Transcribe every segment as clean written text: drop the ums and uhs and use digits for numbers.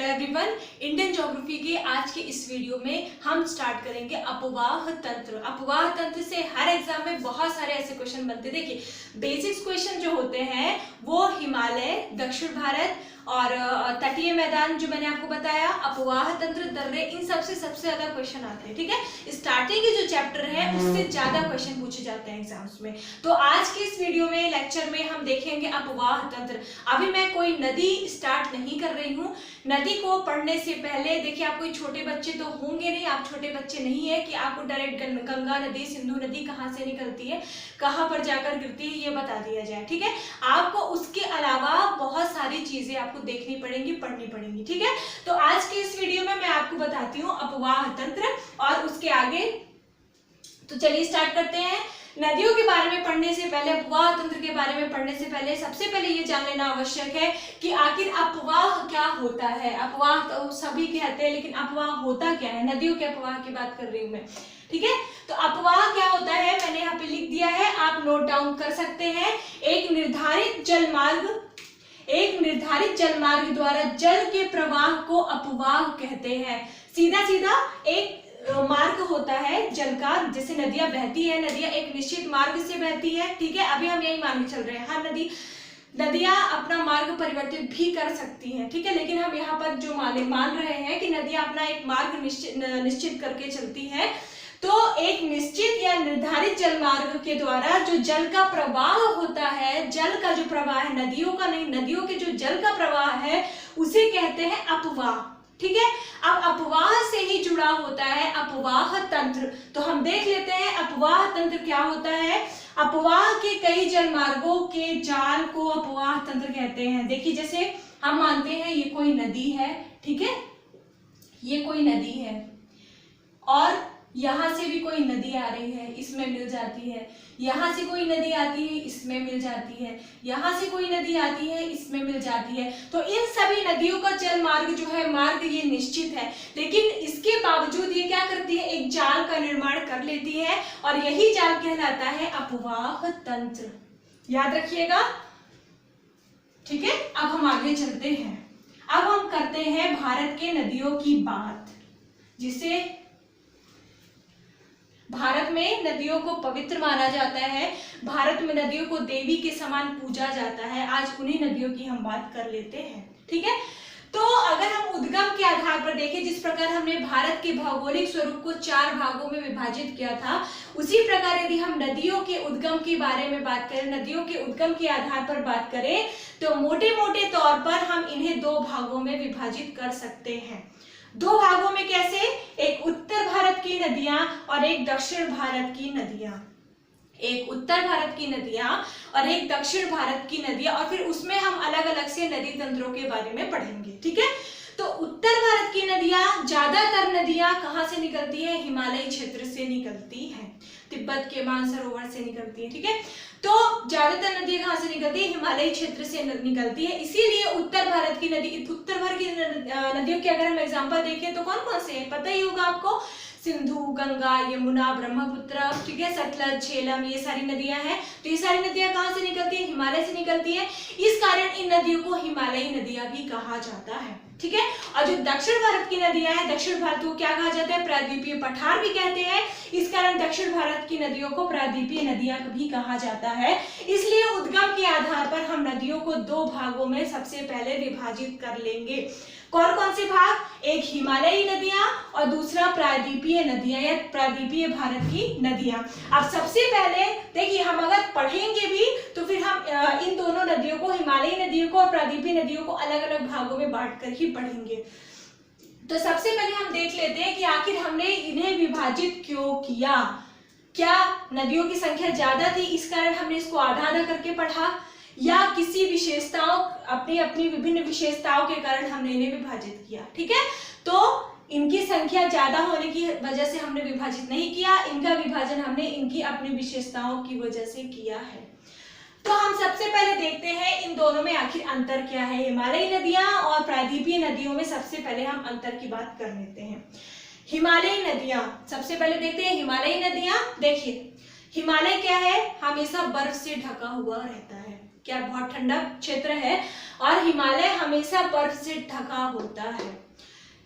Hello everyone, Indian geography के आज के इस वीडियो में हम स्टार्ट करेंगे अपवाह तंत्र। अपवाह तंत्र से हर एग्जाम में बहुत सारे ऐसे क्वेश्चन बनते हैं। देखिए, बेसिक्स क्वेश्चन जो होते हैं वो हिमालय, दक्षिण भारत और तटीय मैदान जो मैंने आपको बताया, अपवाह तंत्र, दर्रे, इन सबसे ज्यादा क्वेश्चन आते हैं। ठीक है, स्टार्टिंग के जो चैप्टर है उससे ज्यादा क्वेश्चन पूछे जाते हैं एग्जाम्स में। तो आज के इस वीडियो में, लेक्चर में हम देखेंगे अपवाह तंत्र। अभी मैं कोई नदी स्टार्ट नहीं कर रही हूँ। नदी को पढ़ने से पहले देखिए, आप कोई छोटे बच्चे तो होंगे नहीं, आप छोटे बच्चे नहीं है कि आपको डायरेक्ट गंगा नदी, सिंधु नदी कहाँ से निकलती है, कहाँ पर जाकर गिरती है, ये बता दिया जाए। ठीक है, आपको उसके अलावा बहुत सारी चीजें आपको देखनी पड़ेंगी, पढ़नी पड़ेंगी। ठीक है, तो आज के इस वीडियो में मैं आपको बताती हूँ अपवाह तंत्र और उसके आगे। तो चलिए स्टार्ट करते हैं। नदियों के बारे में पढ़ने से पहले, अपवाह तंत्र के बारे में पढ़ने से पहले सबसे पहले ये जान लेना आवश्यक है कि आखिर अपवाह क्या होता है। अपवाह तो सभी कहते हैं, लेकिन अपवाह होता क्या है। नदियों के अपवाह की बात कर रही हूं मैं। ठीक है, तो अपवाह क्या होता है मैंने यहाँ पे लिख दिया है, आप नोट डाउन कर सकते हैं। एक निर्धारित जलमार्ग द्वारा जल के प्रवाह को अपवाह कहते हैं। सीधा सीधा एक मार्ग होता है जल का, जैसे नदियां बहती है, नदियां एक निश्चित मार्ग से बहती है। ठीक है, अभी हम यही मान के चल रहे हैं, हर नदियां अपना मार्ग परिवर्तित भी कर सकती हैं। ठीक है, लेकिन हम यहाँ पर जो मान रहे हैं कि नदियां अपना एक मार्ग निश्चित करके चलती है। तो एक निश्चित या निर्धारित जल मार्ग के द्वारा जो जल का प्रवाह होता है, जल का जो प्रवाह है, नदियों का नहीं, नदियों के जो जल का प्रवाह है उसे कहते हैं अपवाह। ठीक है, अब अपवाह से ही जुड़ा होता है अपवाह तंत्र। तो हम देख लेते हैं अपवाह तंत्र क्या होता है। अपवाह के कई जलमार्गों के जाल को अपवाह तंत्र कहते हैं। देखिए, जैसे हम मानते हैं ये कोई नदी है। ठीक है, ये कोई नदी है और यहां से भी कोई नदी आ रही है, इसमें मिल जाती है। यहां से कोई नदी आती है, इसमें मिल जाती है। यहां से कोई नदी आती है, इसमें मिल जाती है। तो इन सभी नदियों का जल मार्ग जो है, मार्ग ये निश्चित है, लेकिन इसके बावजूद ये क्या करती है, एक जाल का निर्माण कर लेती है और यही जाल कहलाता है अपवाह तंत्र। याद रखिएगा। ठीक है, अब हम आगे चलते हैं। अब हम करते हैं भारत के नदियों की बात, जिसे भारत में नदियों को पवित्र माना जाता है। भारत में नदियों को देवी के समान पूजा जाता है। आज उन्हीं नदियों की हम बात कर लेते हैं। ठीक है, तो अगर हम उद्गम के आधार पर देखें, जिस प्रकार हमने भारत के भौगोलिक स्वरूप को 4 भागों में विभाजित किया था, उसी प्रकार यदि हम नदियों के उद्गम के बारे में बात करें, नदियों के उद्गम के आधार पर बात करें, तो मोटे मोटे तौर पर हम इन्हें 2 भागों में विभाजित कर सकते हैं। 2 भागों में कैसे, एक उत्तर भारत की नदियां और एक दक्षिण भारत की नदियां। एक उत्तर भारत की नदियां और एक दक्षिण भारत की नदियां, और फिर उसमें हम अलग अलग से नदी तंत्रों के बारे में पढ़ेंगे। ठीक है, तो उत्तर भारत की नदियां, ज्यादातर नदियां कहां से निकलती है, हिमालयी क्षेत्र से निकलती हैं, तिब्बत के मानसरोवर से निकलती है। ठीक है, तो ज्यादातर नदियां कहां से निकलती है, हिमालयी क्षेत्र से निकलती है। इसीलिए उत्तर भारत की नदियों के अगर हम एग्जांपल देखें तो कौन कौन से हैं, पता ही होगा आपको, सिंधु, गंगा, यमुना, ब्रह्मपुत्र, ठीक है, सतलज, झेलम, ये सारी नदियां हैं। तो ये सारी नदियां कहां से निकलती है, हिमालय से निकलती है। इस कारण इन नदियों को हिमालयी नदियां भी कहा जाता है। ठीक है, और जो दक्षिण भारत की नदियां हैं, दक्षिण भारत को क्या कहा जाता है, प्रायद्वीपीय पठार भी कहते हैं। इस कारण दक्षिण भारत की नदियों को प्रायद्वीपीय नदियां भी कहा जाता है। इसलिए उद्गम के आधार पर हम नदियों को 2 भागों में सबसे पहले विभाजित कर लेंगे। कौन कौन से भाग, एक हिमालयी नदियां और दूसरा प्रायद्वीपीय नदियां या प्रायद्वीपीय भारत की नदियां। अब सबसे पहले देखिए, हम अगर पढ़ेंगे भी तो फिर हम इन दोनों नदियों को, हिमालयी नदियों को और प्रायद्वीपीय नदियों को अलग अलग भागों में बांटकर ही पढ़ेंगे। तो सबसे पहले हम देख लेते हैं कि आखिर हमने इन्हें विभाजित क्यों किया। क्या नदियों की संख्या ज्यादा थी, इस कारण हमने इसको आधा आधा करके पढ़ा, या किसी विशेषताओं, अपनी अपनी विभिन्न विशेषताओं के कारण हमने इन्हें विभाजित किया। ठीक है, तो इनकी संख्या ज्यादा होने की वजह से हमने विभाजित नहीं किया, इनका विभाजन हमने इनकी अपनी विशेषताओं की वजह से किया है। तो हम सबसे पहले देखते हैं इन दोनों में आखिर अंतर क्या है। हिमालयी नदियां और प्रायद्वीपीय नदियों में सबसे पहले हम अंतर की बात कर लेते हैं। हिमालयी नदियां, सबसे पहले देखते हैं हिमालयी नदियां। देखिए, हिमालय क्या है, हमेशा बर्फ से ढका हुआ रहता है। क्या बहुत ठंडा क्षेत्र है और हिमालय हमेशा बर्फ से ढका होता है।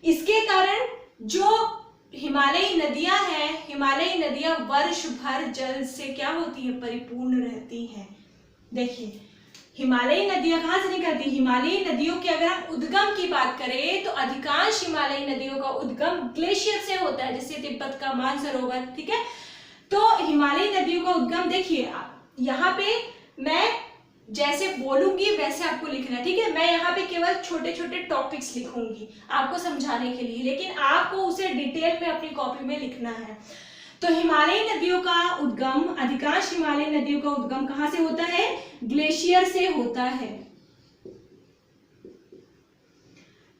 इसके कारण जो हिमालयी नदियां हैं, हिमालयी नदियां वर्ष भर जल से क्या होती है, परिपूर्ण रहती हैं। देखिए हिमालयी नदियां कहाँ से निकलती, हिमालयी नदियों के अगर हम उद्गम की बात करें तो अधिकांश हिमालयी नदियों का उद्गम ग्लेशियर से होता है, जैसे तिब्बत का मानसरोवर, ठीक है। तो हिमालयी नदियों का उद्गम देखिए यहाँ पे मैं जैसे बोलूंगी वैसे आपको लिखना है, ठीक है। मैं यहाँ पे केवल छोटे छोटे टॉपिक्स लिखूंगी आपको समझाने के लिए, लेकिन आपको उसे डिटेल में अपनी कॉपी में लिखना है। तो हिमालयी नदियों का उद्गम, अधिकांश हिमालयी नदियों का उद्गम कहाँ से होता है, ग्लेशियर से होता है,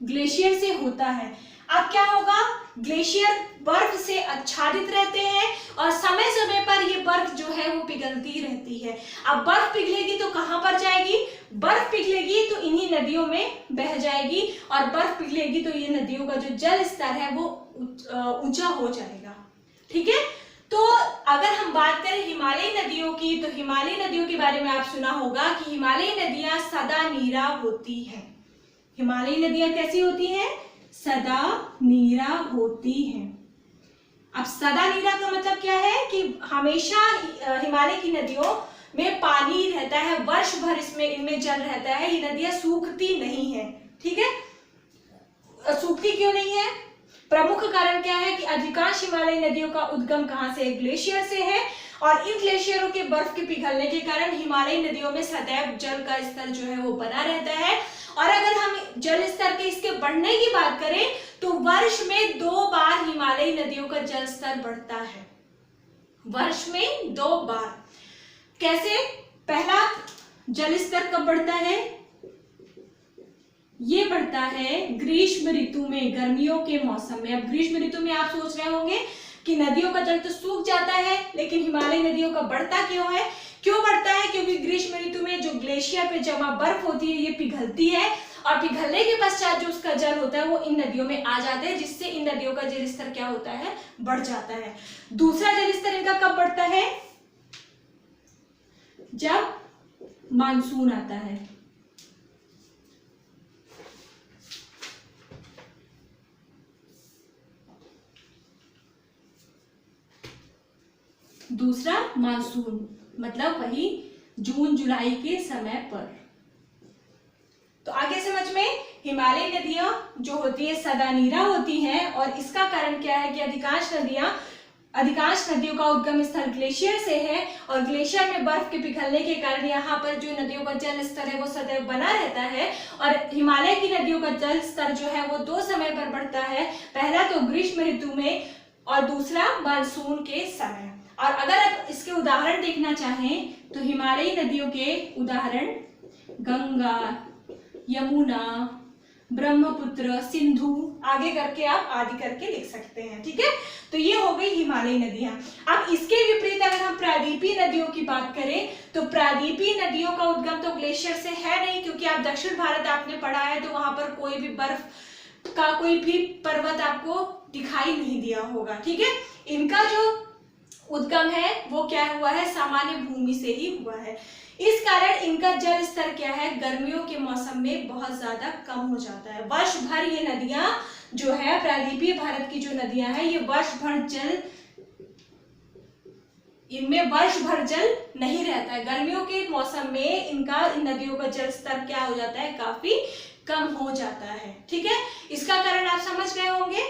ग्लेशियर से होता है। अब क्या होगा, ग्लेशियर बर्फ से आच्छादित रहते हैं और समय समय पर ये बर्फ जो है वो पिघलती रहती है। अब बर्फ पिघलेगी तो कहां पर जाएगी, बर्फ पिघलेगी तो इन्हीं नदियों में बह जाएगी और बर्फ पिघलेगी तो ये नदियों का जो जल स्तर है वो ऊंचा हो जाएगा, ठीक है। तो अगर हम बात करें हिमालयी नदियों की, तो हिमालयी नदियों के बारे में आप सुना होगा कि हिमालयी नदियां सदा नीरा होती हैं। हिमालयी नदियां कैसी होती हैं, सदा नीरा होती हैं। अब सदा नीरा का मतलब क्या है कि हमेशा हिमालय की नदियों में पानी रहता है, वर्ष भर इसमें इनमें जल रहता है, ये नदियां सूखती नहीं है, ठीक है। सूखती क्यों नहीं है, प्रमुख कारण क्या है कि अधिकांश हिमालयी नदियों का उद्गम कहां से, ग्लेशियर से है और इन ग्लेशियरों के बर्फ के पिघलने के कारण हिमालयी नदियों में सदैव जल का स्तर जो है वो बना रहता है। और अगर हम जल स्तर के इसके बढ़ने की बात करें तो वर्ष में 2 बार हिमालयी नदियों का जल स्तर बढ़ता है, वर्ष में 2 बार। कैसे, पहला जल स्तर कब बढ़ता है, ये बढ़ता है ग्रीष्म ऋतु में, गर्मियों के मौसम में। अब ग्रीष्म ऋतु में आप सोच रहे होंगे कि नदियों का जल तो सूख जाता है, लेकिन हिमालयी नदियों का बढ़ता क्यों है, क्यों बढ़ता है, क्योंकि ग्रीष्म ऋतु में जो ग्लेशियर पे जमा बर्फ होती है ये पिघलती है और पिघलने के पश्चात जो उसका जल होता है वो इन नदियों में आ जाता है, जिससे इन नदियों का जल स्तर क्या होता है, बढ़ जाता है। दूसरा जल स्तर इनका कब बढ़ता है, जब मानसून आता है। दूसरा मानसून मतलब वही जून जुलाई के समय पर। तो आगे समझ में, हिमालयी नदियां जो होती है सदा नीरा होती हैं और इसका कारण क्या है कि अधिकांश नदियों का उद्गम स्थल ग्लेशियर से है और ग्लेशियर में बर्फ के पिघलने के कारण यहाँ पर जो नदियों का जल स्तर है वो सदैव बना रहता है। और हिमालय की नदियों का जल स्तर जो है वो 2 समय पर बढ़ता है, पहला तो ग्रीष्म ऋतु में और दूसरा मानसून के समय। और अगर आप इसके उदाहरण देखना चाहें तो हिमालयी नदियों के उदाहरण गंगा, यमुना, ब्रह्मपुत्र, सिंधु, आगे करके आप आदि करके लिख सकते हैं, ठीक है। तो ये हो गई हिमालयी नदियां। अब इसके विपरीत अगर हम प्रायद्वीपीय नदियों की बात करें तो प्रायद्वीपीय नदियों का उद्गम तो ग्लेशियर से है नहीं, क्योंकि आप दक्षिण भारत आपने पढ़ा है तो वहां पर कोई भी बर्फ का कोई भी पर्वत आपको दिखाई नहीं दिया होगा, ठीक है। इनका जो उद्गम है वो क्या हुआ है, सामान्य भूमि से ही हुआ है। इस कारण इनका जल स्तर क्या है, गर्मियों के मौसम में बहुत ज्यादा कम हो जाता है। वर्ष भर ये नदियां जो है, प्रायद्वीपीय भारत की जो नदियां हैं, ये इनमें वर्ष भर जल नहीं रहता है। गर्मियों के मौसम में इन नदियों का जल स्तर क्या हो जाता है, काफी कम हो जाता है, ठीक है। इसका कारण आप समझ गए होंगे।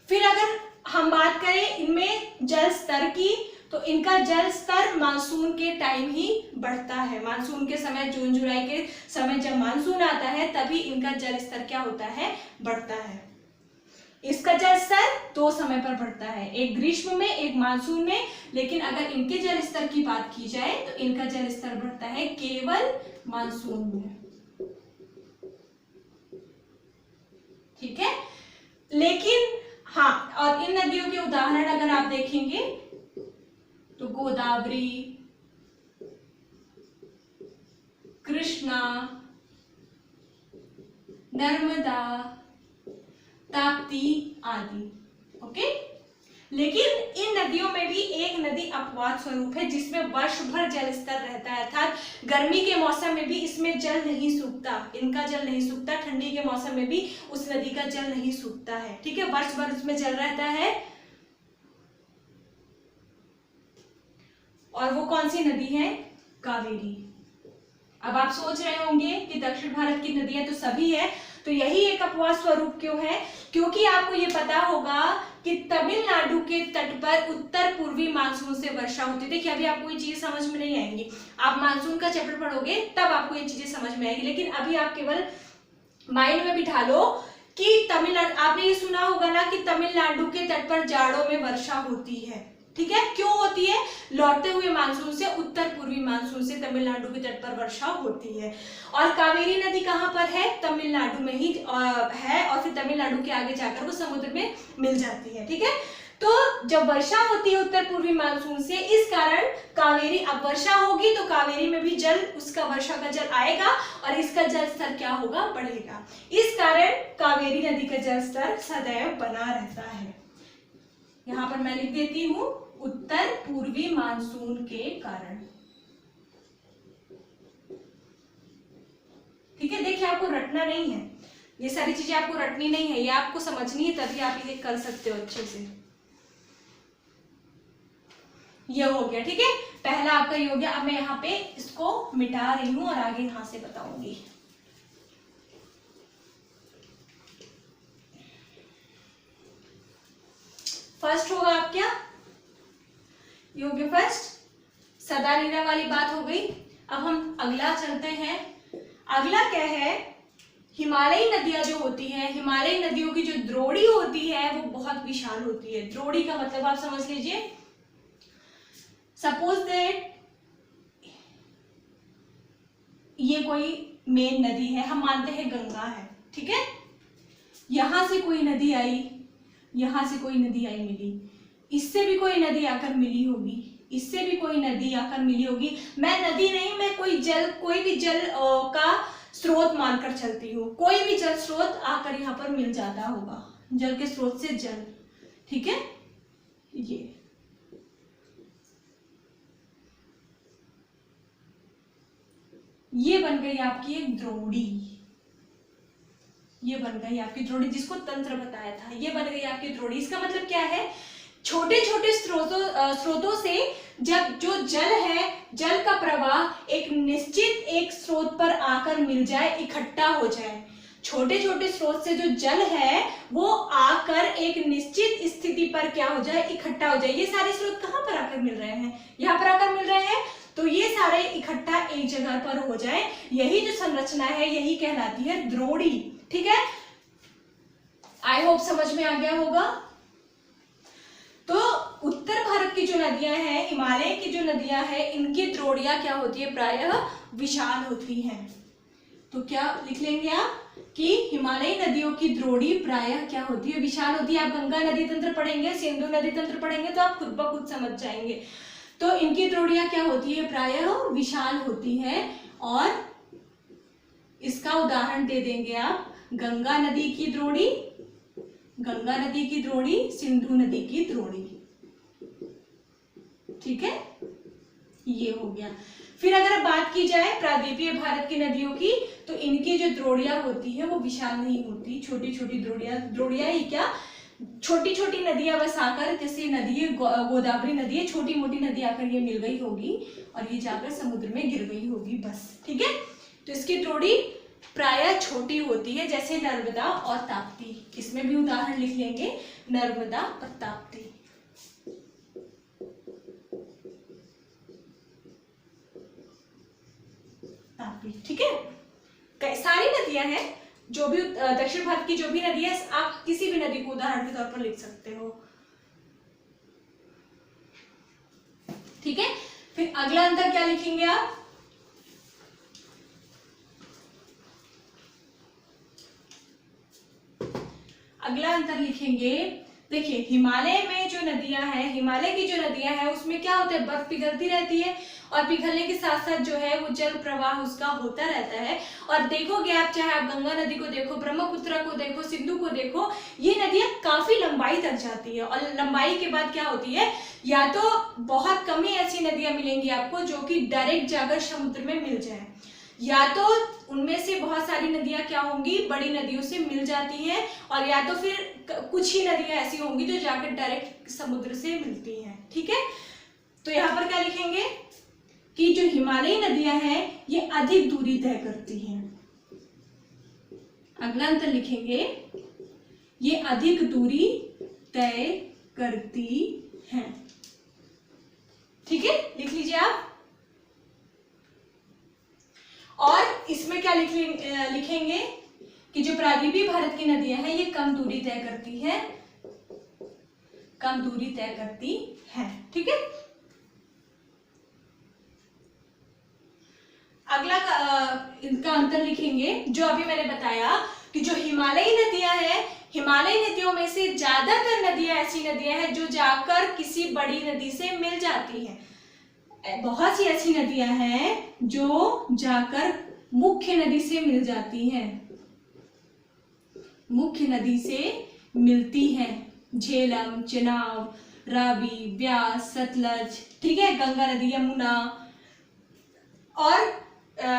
फिर अगर हम बात करें इनमें जल स्तर की तो इनका जल स्तर मानसून के टाइम ही बढ़ता है। मानसून के समय, जून जुलाई के समय जब मानसून आता है तभी इनका जल स्तर क्या होता है, बढ़ता है। इसका जल स्तर 2 समय पर बढ़ता है, एक ग्रीष्म में एक मानसून में। लेकिन अगर इनके जल स्तर की बात की जाए तो इनका जल स्तर बढ़ता है केवल मानसून में, ठीक है। लेकिन हाँ, और इन नदियों के उदाहरण अगर आप देखेंगे तो गोदावरी, कृष्णा, नर्मदा, ताप्ती आदि, ओके। लेकिन इन नदियों में भी एक नदी अपवाद स्वरूप है जिसमें वर्ष भर जल स्तर रहता है, अर्थात गर्मी के मौसम में भी इसमें जल नहीं सूखता, इनका जल नहीं सूखता, ठंडी के मौसम में भी उस नदी का जल नहीं सूखता है, ठीक है, वर्ष भर उसमें जल रहता है। और वो कौन सी नदी है? कावेरी। अब आप सोच रहे होंगे कि दक्षिण भारत की नदियां तो सभी है, तो यही एक अपवाद स्वरूप क्यों है? क्योंकि आपको ये पता होगा कि तमिलनाडु के तट पर उत्तर पूर्वी मानसून से वर्षा होती है। देखिए अभी आपको ये चीजें समझ में नहीं आएंगी, आप मानसून का चैप्टर पढ़ोगे तब आपको ये चीजें समझ में आएगी, लेकिन अभी आप केवल माइंड में बिठा लो कि तमिलनाडु, आपने ये सुना होगा ना कि तमिलनाडु के तट पर जाड़ों में वर्षा होती है, ठीक है, क्यों होती है? लौटते हुए मानसून से, उत्तर पूर्वी मानसून से तमिलनाडु के तट पर वर्षा होती है। और कावेरी नदी कहाँ पर है? तमिलनाडु में ही है, और फिर तमिलनाडु के आगे जाकर वो समुद्र में मिल जाती है, ठीक है। तो जब वर्षा होती है उत्तर पूर्वी मानसून से, इस कारण कावेरी, अब वर्षा होगी तो कावेरी में भी जल, उसका वर्षा का जल आएगा और इसका जल स्तर क्या होगा? बढ़ेगा। इस कारण कावेरी नदी का जल स्तर सदैव बना रहता है। यहां पर मैं लिख देती हूं, उत्तर पूर्वी मानसून के कारण, ठीक है। देखिए आपको रटना नहीं है, ये सारी चीजें आपको रटनी नहीं है, ये आपको समझनी है, तभी आप इसे कर सकते हो अच्छे से। ये हो गया, ठीक है, पहला आपका ये हो गया। अब मैं यहाँ पे इसको मिटा रही हूं और आगे यहां से बताऊंगी। फर्स्ट होगा आप क्या? ये हो गया फर्स्ट, सदा नीरा वाली बात हो गई। अब हम अगला चलते हैं। अगला क्या है? हिमालयी नदियां जो होती है, हिमालयी नदियों की जो द्रोणी होती है वो बहुत विशाल होती है। द्रोणी का मतलब आप समझ लीजिए, सपोज दैट ये कोई मेन नदी है, हम मानते हैं गंगा है, ठीक है, यहां से कोई नदी आई, यहां से कोई नदी आई मिली, इससे भी कोई नदी आकर मिली होगी, इससे भी कोई नदी आकर मिली होगी। मैं नदी नहीं, मैं कोई जल, कोई भी जल का स्रोत मानकर चलती हूँ, कोई भी जल स्रोत आकर यहाँ पर मिल जाता होगा, जल के स्रोत से जल, ठीक है। ये बन गई आपकी एक द्रोणी, ये बन गई आपकी द्रोणी, जिसको तंत्र बताया था, ये बन गई आपकी द्रोणी। इसका मतलब क्या है? छोटे छोटे स्रोतों से जब जो जल है, जल का प्रवाह एक निश्चित एक स्रोत पर आकर मिल जाए, इकट्ठा हो जाए, छोटे छोटे स्रोत से जो जल है वो आकर एक निश्चित स्थिति पर क्या हो जाए? इकट्ठा हो जाए। ये सारे स्रोत कहाँ पर आकर मिल रहे हैं? यहाँ पर आकर मिल रहे हैं, तो ये सारे इकट्ठा एक जगह पर हो जाए, यही जो संरचना है यही कहलाती है द्रोणी, ठीक है। आई होप समझ में आ गया होगा। तो उत्तर भारत की जो नदियां हैं, हिमालय की जो नदियां हैं, इनकी द्रोणियां क्या होती है? प्रायः विशाल होती हैं। तो क्या लिख लेंगे आप कि हिमालयी नदियों की द्रोणी प्रायः क्या होती है? विशाल होती है। आप गंगा नदी तंत्र पढ़ेंगे, सिंधु नदी तंत्र पढ़ेंगे तो आप खुद ब खुद समझ जाएंगे। तो इनकी द्रोणियां क्या होती है? प्रायः विशाल होती है। और इसका उदाहरण दे देंगे आप, गंगा नदी की द्रोणी, गंगा नदी की द्रोणी, सिंधु नदी की द्रोणी, ठीक है, ये हो गया। फिर अगर बात की जाए प्रायद्वीपीय भारत की नदियों की, तो इनकी जो द्रोणियां होती है वो विशाल नहीं होती, छोटी छोटी द्रोणियां ही क्या, छोटी छोटी नदियां बस आकर, जैसे नदी है गोदावरी नदी है, छोटी मोटी नदी आकर ये मिल गई होगी और ये जाकर समुद्र में गिर गई होगी, बस, ठीक है। तो इसकी द्रोणी प्रायः छोटी होती है, जैसे नर्मदा और ताप्ती। इसमें भी उदाहरण लिख लेंगे, नर्मदा और ताप्ती। ताप्ती, ठीक है। सारी नदियां हैं, जो भी दक्षिण भारत की जो भी नदी है, आप किसी भी नदी को उदाहरण के तौर पर लिख सकते हो, ठीक है। फिर अगला अंतर क्या लिखेंगे आप? अगला अंतर लिखेंगे, देखिए हिमालय में जो नदियां हैं, हिमालय की जो नदियां हैं उसमें क्या होता है? बर्फ पिघलती रहती है, और पिघलने के साथ साथ जो है वो जल प्रवाह उसका होता रहता है। और देखोगे आप, चाहे आप गंगा नदी को देखो, ब्रह्मपुत्र को देखो, सिंधु को देखो, ये नदियां काफी लंबाई तक जाती है। और लंबाई के बाद क्या होती है, या तो बहुत कम ही ऐसी नदियां मिलेंगी आपको जो कि डायरेक्ट जाकर समुद्र में मिल जाए, या तो उनमें से बहुत सारी नदियां क्या होंगी, बड़ी नदियों से मिल जाती हैं, और या तो फिर कुछ ही नदियां ऐसी होंगी जो जाकर डायरेक्ट समुद्र से मिलती हैं। ठीक है, तो यहाँ पर क्या लिखेंगे कि जो हिमालयी नदियां हैं ये अधिक दूरी तय करती हैं। अगला अंतर लिखेंगे, ये अधिक दूरी तय करती हैं। ठीक है, लिख लीजिए आप। और इसमें क्या लिखेंगे कि जो प्रायद्वीपीय भारत की नदियां हैं ये कम दूरी तय करती हैं, कम दूरी तय करती हैं। ठीक है, अगला इनका अंतर लिखेंगे, जो अभी मैंने बताया कि जो हिमालयी नदियां हैं, हिमालयी नदियों में से ज्यादातर नदियां ऐसी नदियां हैं जो जाकर किसी बड़ी नदी से मिल जाती हैं। बहुत सी ऐसी नदियां हैं जो जाकर मुख्य नदी से मिल जाती हैं, मुख्य नदी से मिलती हैं। झेलम, चेनाब, रावी, ब्यास, सतलज, ठीक है, गंगा नदी, यमुना, और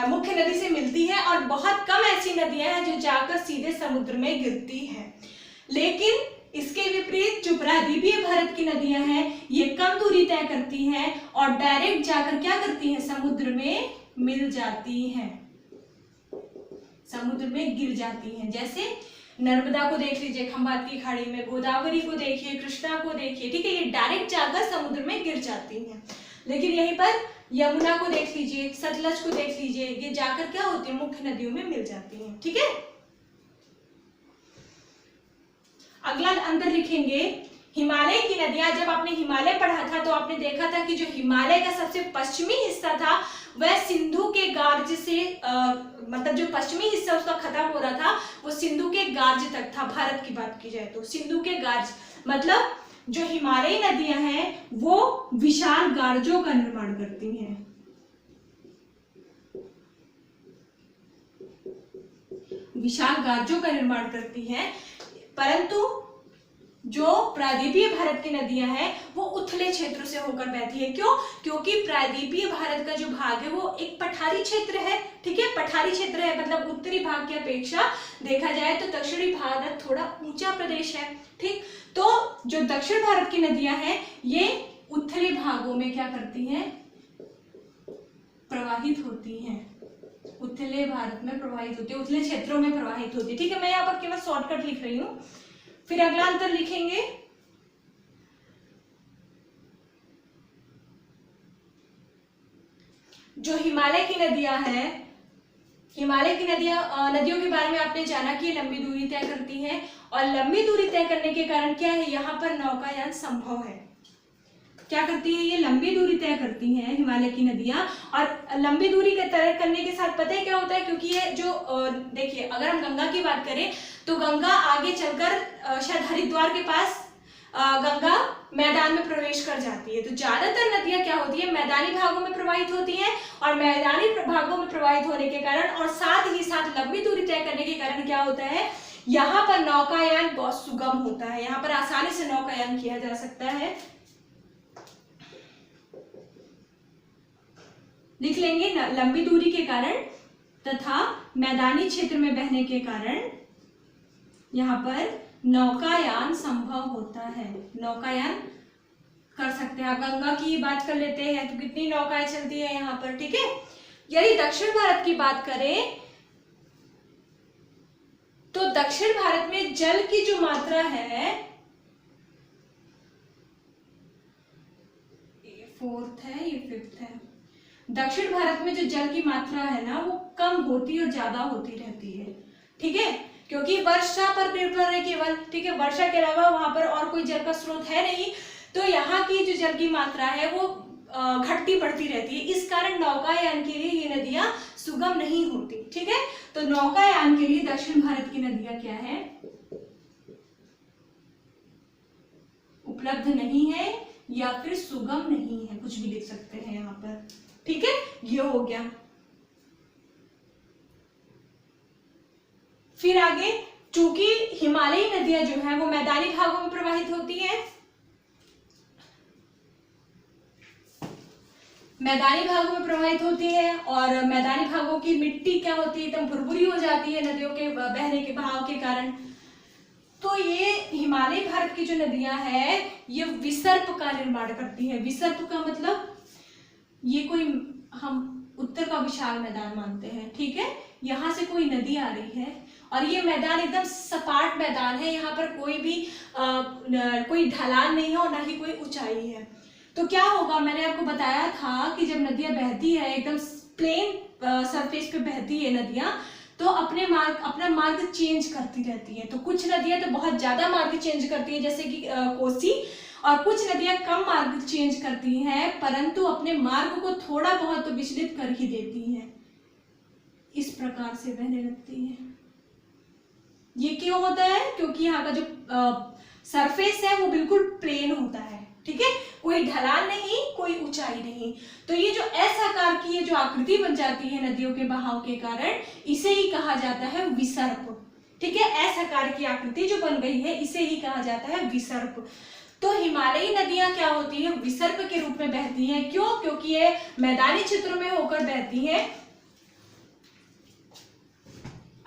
मुख्य नदी से मिलती है। और बहुत कम ऐसी नदियां हैं जो जाकर सीधे समुद्र में गिरती हैं। लेकिन इसके विपरीत जो प्रायद्वीपीय भारत की नदियां हैं ये कम दूरी तय करती हैं और डायरेक्ट जाकर क्या करती हैं, समुद्र में मिल जाती हैं, समुद्र में गिर जाती हैं। जैसे नर्मदा को देख लीजिए खंभात की खाड़ी में, गोदावरी को देखिए, कृष्णा को देखिए, ठीक है, ये डायरेक्ट जाकर समुद्र में गिर जाती हैं। लेकिन यहीं पर यमुना को देख लीजिए, सतलज को देख लीजिए, ये जाकर क्या होती है, मुख्य नदियों में मिल जाती हैं। ठीक है, अगला अंतर लिखेंगे, हिमालय की नदियां। जब आपने हिमालय पढ़ा था तो आपने देखा था कि जो हिमालय का सबसे पश्चिमी हिस्सा था वह सिंधु के गार्ज से मतलब जो पश्चिमी हिस्सा उसका खत्म हो रहा था वो सिंधु के गार्ज तक था। भारत की बात की जाए तो सिंधु के गार्ज मतलब जो हिमालयी नदियां हैं वो विशाल गार्जों का निर्माण करती हैं, विशाल गार्जों का निर्माण करती हैं। परंतु जो प्रायद्वीपीय भारत की नदियां हैं वो उथले क्षेत्र से होकर बहती है। क्यों? क्योंकि प्रायद्वीपीय भारत का जो भाग है वो एक पठारी क्षेत्र है। ठीक है, पठारी क्षेत्र है मतलब उत्तरी भाग की अपेक्षा देखा जाए तो दक्षिणी भारत थोड़ा ऊंचा प्रदेश है। ठीक, तो जो दक्षिण भारत की नदियां हैं ये उथले भागों में क्या करती हैं, प्रवाहित होती हैं, उथले भारत में प्रवाहित होती है, उथले क्षेत्रों में प्रवाहित होती है। ठीक है, मैं यहाँ पर केवल शॉर्टकट लिख रही हूँ। फिर अगला अंतर लिखेंगे, जो हिमालय की नदियां हैं, हिमालय की नदियों के बारे में आपने जाना कि ये लंबी दूरी तय करती हैं और लंबी दूरी तय करने के कारण क्या है, यहाँ पर नौकायान संभव है। क्या करती है, ये लंबी दूरी तय करती हैं हिमालय की नदियां। और लंबी दूरी तय करने के साथ पता है क्या होता है, क्योंकि ये जो देखिए अगर हम गंगा की बात करें तो गंगा आगे चलकर शायद हरिद्वार के पास गंगा मैदान में प्रवेश कर जाती है। तो ज्यादातर नदियां क्या होती है, मैदानी भागों में प्रवाहित होती हैं और मैदानी भागों में प्रवाहित होने के कारण और साथ ही साथ लंबी दूरी तय करने के कारण क्या होता है, यहाँ पर नौकायान बहुत सुगम होता है, यहाँ पर आसानी से नौकायान किया जा सकता है। लिख लेंगे, लंबी दूरी के कारण तथा मैदानी क्षेत्र में बहने के कारण यहाँ पर नौकायान संभव होता है, नौकायान कर सकते हैं। आप गंगा की बात कर लेते हैं तो कितनी नौकाएं चलती है यहाँ पर। ठीक है, यदि दक्षिण भारत की बात करें तो दक्षिण भारत में जल की जो मात्रा है, ये फोर्थ है, ये फिफ्थ है। दक्षिण भारत में जो जल की मात्रा है ना वो कम होती और ज्यादा होती रहती है। ठीक है, क्योंकि वर्षा पर निर्भर है केवल। ठीक है, वर्षा के अलावा वहां पर और कोई जल का स्रोत है नहीं, तो यहाँ की जो जल की मात्रा है वो घटती बढ़ती रहती है। इस कारण नौकायान के लिए ये नदियां सुगम नहीं होती। ठीक है, तो नौकायान के लिए दक्षिण भारत की नदियां क्या है, उपलब्ध नहीं है या फिर सुगम नहीं है, कुछ भी लिख सकते हैं यहाँ पर। ठीक है, ये हो गया। फिर आगे, चूंकि हिमालयी नदियां जो है वो मैदानी भागों में प्रवाहित होती है, मैदानी भागों में प्रवाहित होती है, और मैदानी भागों की मिट्टी क्या होती है, एकदम भुरभुरी हो जाती है नदियों के बहने के बहाव के कारण। तो ये हिमालय भारत की जो नदियां हैं ये विसर्प का निर्माण करती है। विसर्प का मतलब ये कोई, हम उत्तर का विशाल मैदान मानते हैं, ठीक है, यहाँ से कोई नदी आ रही है और ये मैदान एकदम सपाट मैदान है, यहाँ पर कोई भी कोई ढलान नहीं है और ना ही कोई ऊंचाई है। तो क्या होगा, मैंने आपको बताया था कि जब नदियां बहती है एकदम प्लेन सरफेस पे बहती है नदियां, तो अपना मार्ग चेंज करती रहती है। तो कुछ नदियां तो बहुत ज्यादा मार्ग चेंज करती है, जैसे कि कोसी, और कुछ नदियां कम मार्ग चेंज करती हैं, परंतु अपने मार्ग को थोड़ा बहुत तो विचलित कर ही देती हैं, इस प्रकार से बहने लगती हैं। ये क्यों होता है? क्योंकि यहाँ का जो सरफेस है वो बिल्कुल प्लेन होता है, ठीक है, कोई ढलान नहीं, कोई ऊंचाई नहीं। तो ये जो एस आकार की ये जो आकृति बन जाती है नदियों के बहाव के कारण, इसे ही कहा जाता है विसर्प, ठीक है। एस आकार की आकृति जो बन गई है इसे ही कहा जाता है विसर्प। तो हिमालयी नदियां क्या होती है, विसर्प के रूप में बहती हैं। क्यों? क्योंकि ये मैदानी क्षेत्रों में होकर बहती हैं।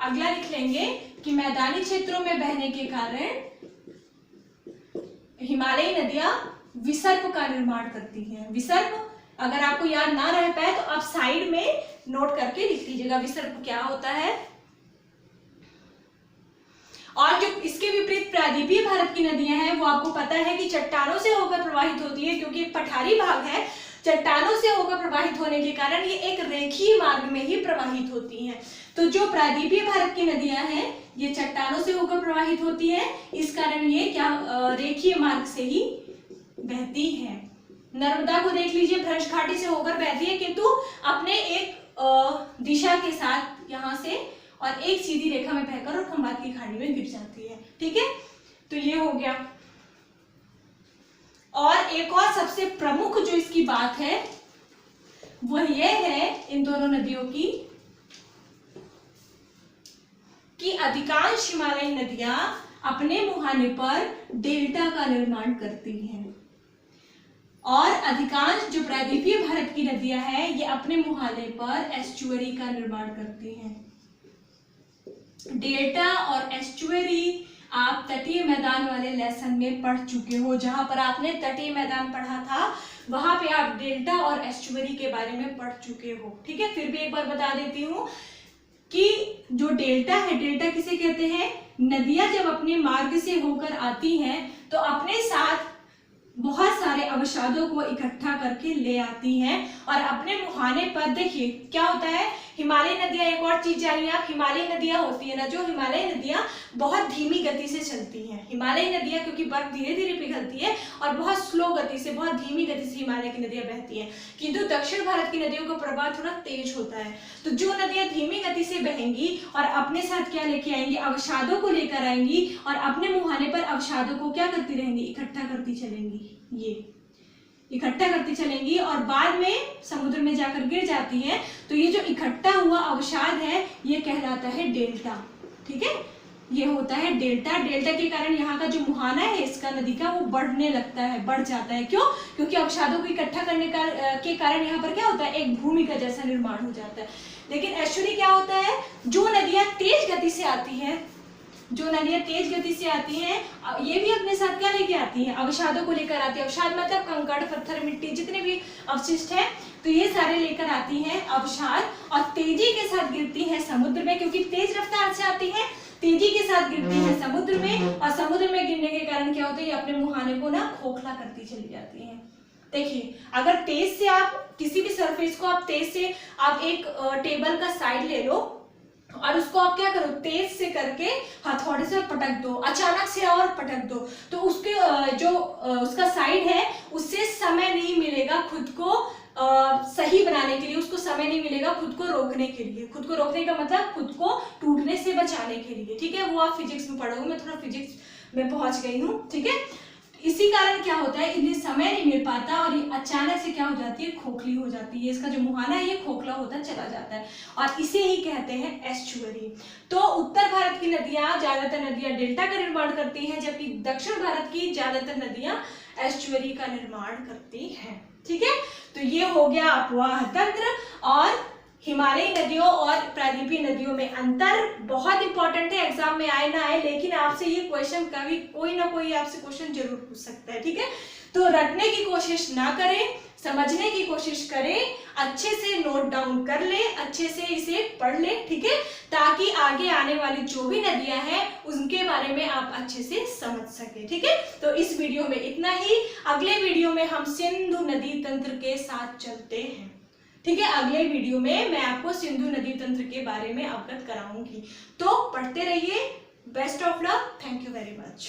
अगला लिख लेंगे कि मैदानी क्षेत्रों में बहने के कारण हिमालयी नदियां विसर्प का निर्माण करती हैं। विसर्प अगर आपको याद ना रह पाए तो आप साइड में नोट करके लिख लीजिएगा विसर्प क्या होता है। और जो इसके विपरीत प्रायद्वीपीय भारत की नदियां हैं वो आपको पता है कि चट्टानों से होकर प्रवाहित होती है, क्योंकि एक पठारी भाग है, चट्टानों से होकर प्रवाहित होने के कारण ये एक रेखीय मार्ग में ही प्रवाहित होती हैं। तो जो प्रायद्वीपीय भारत की नदियां हैं ये चट्टानों से होकर प्रवाहित होती हैं, इस कारण ये क्या रेखीय मार्ग से ही बहती है। नर्मदा को देख लीजिए, भ्रंश घाटी से होकर बहती है, किंतु अपने एक दिशा के साथ यहाँ से और एक सीधी रेखा में बहकर और खंबात की खाड़ी में गिर जाती है, ठीक है। तो ये हो गया। और एक और सबसे प्रमुख जो इसकी बात है वह यह है इन दोनों नदियों की कि अधिकांश हिमालयी नदियां अपने मुहाने पर डेल्टा का निर्माण करती हैं, और अधिकांश जो प्रायद्वीपीय भारत की नदियां हैं ये अपने मुहाने पर एस्चुअरी का निर्माण करती हैं। डेल्टा और एस्चुअरी आप तटीय मैदान वाले लेसन में पढ़ चुके हो। जहां पर आपने तटीय मैदान पढ़ा था वहां पे आप डेल्टा और एस्चुअरी के बारे में पढ़ चुके हो, ठीक है। फिर भी एक बार बता देती हूँ कि जो डेल्टा है, डेल्टा किसे कहते हैं? नदियां जब अपने मार्ग से होकर आती हैं तो अपने साथ बहुत सारे अवसादों को इकट्ठा करके ले आती हैं और अपने मुहाने पर, देखिए क्या होता है, हिमालयी नदियां, एक और चीज जानिए आप, हिमालयी नदियां होती है ना, जो हिमालयी नदियां बहुत धीमी गति से चलती हैं। हिमालयी नदियां क्योंकि बर्फ धीरे धीरे पिघलती है और बहुत स्लो गति से, बहुत धीमी गति से हिमालय की नदियां बहती हैं, किंतु दक्षिण भारत की नदियों का प्रवाह थोड़ा तेज होता है। तो जो नदियां धीमी गति से बहेंगी और अपने साथ क्या लेके आएंगी, अवसादों को लेकर आएंगी और अपने मुहाने पर अवसादों को क्या करती रहेंगी, इकट्ठा करती चलेंगी, ये इकट्ठा करती चलेंगी और बाद में समुद्र में जाकर गिर जाती है। तो ये जो इकट्ठा हुआ अवसाद है ये कहलाता है डेल्टा, ठीक है, ये होता है डेल्टा। डेल्टा के कारण यहाँ का जो मुहाना है इसका नदी का वो बढ़ने लगता है, बढ़ जाता है। क्यों? क्योंकि अवसादों को इकट्ठा करने के कारण यहाँ पर क्या होता है, एक भूमि का जैसा निर्माण हो जाता है। लेकिन एस्चुअरी क्या होता है, जो नदियां तेज गति से आती है, जो नदियां तेज गति से आती हैं ये भी अपने साथ क्या लेके आती हैं, अवसादों को लेकर आती है। अवसाद मतलब कंकड़, पत्थर, मिट्टी, जितने भी अवशिष्ट हैं, तो ये सारे लेकर आती हैं अवसाद और तेजी के साथ गिरती हैं समुद्र में, क्योंकि तेज रफ्तार से आती है, तेजी के साथ गिरती है समुद्र में, और समुद्र में गिरने के कारण क्या होता है, ये अपने मुहाने को ना खोखला करती चली जाती है। देखिए, अगर तेज से आप किसी भी सरफेस को आप तेज से आप एक टेबल का साइड ले लो और उसको आप क्या करो, तेज से करके हथौड़े से पटक दो, अचानक से और पटक दो, तो उसके जो उसका साइड है उससे समय नहीं मिलेगा खुद को सही बनाने के लिए, उसको समय नहीं मिलेगा खुद को रोकने के लिए। खुद को रोकने का मतलब खुद को टूटने से बचाने के लिए, ठीक है। वो आप फिजिक्स में पढ़ोगे, मैं थोड़ा फिजिक्स में पहुंच गई हूँ, ठीक है। इसी कारण क्या होता है, इन्हें समय नहीं मिल पाता और ये अचानक से क्या हो जाती है, खोखली हो जाती है। इसका जो मुहाना है ये खोखला होता चला जाता है और इसे ही कहते हैं एस्चुअरी। तो उत्तर भारत की नदियां, ज्यादातर नदियां डेल्टा का निर्माण करती हैं, जबकि दक्षिण भारत की ज्यादातर नदियां एस्चुअरी का निर्माण करती हैं। ठीक है, तो ये हो गया अपवाह तंत्र और हिमालयी नदियों और प्रायद्वीपीय नदियों में अंतर। बहुत इंपॉर्टेंट है, एग्जाम में आए ना आए, लेकिन आपसे ये क्वेश्चन कभी कोई ना कोई आपसे क्वेश्चन जरूर पूछ सकता है। ठीक है, तो रटने की कोशिश ना करें, समझने की कोशिश करें, अच्छे से नोट डाउन कर ले, अच्छे से इसे पढ़ ले। ठीक है, ताकि आगे आने वाली जो भी नदियां हैं उनके बारे में आप अच्छे से समझ सके। ठीक है, तो इस वीडियो में इतना ही। अगले वीडियो में हम सिंधु नदी तंत्र के साथ चलते हैं। ठीक है, अगले वीडियो में मैं आपको सिंधु नदी तंत्र के बारे में अवगत कराऊंगी। तो पढ़ते रहिए। Best of luck. Thank you very much.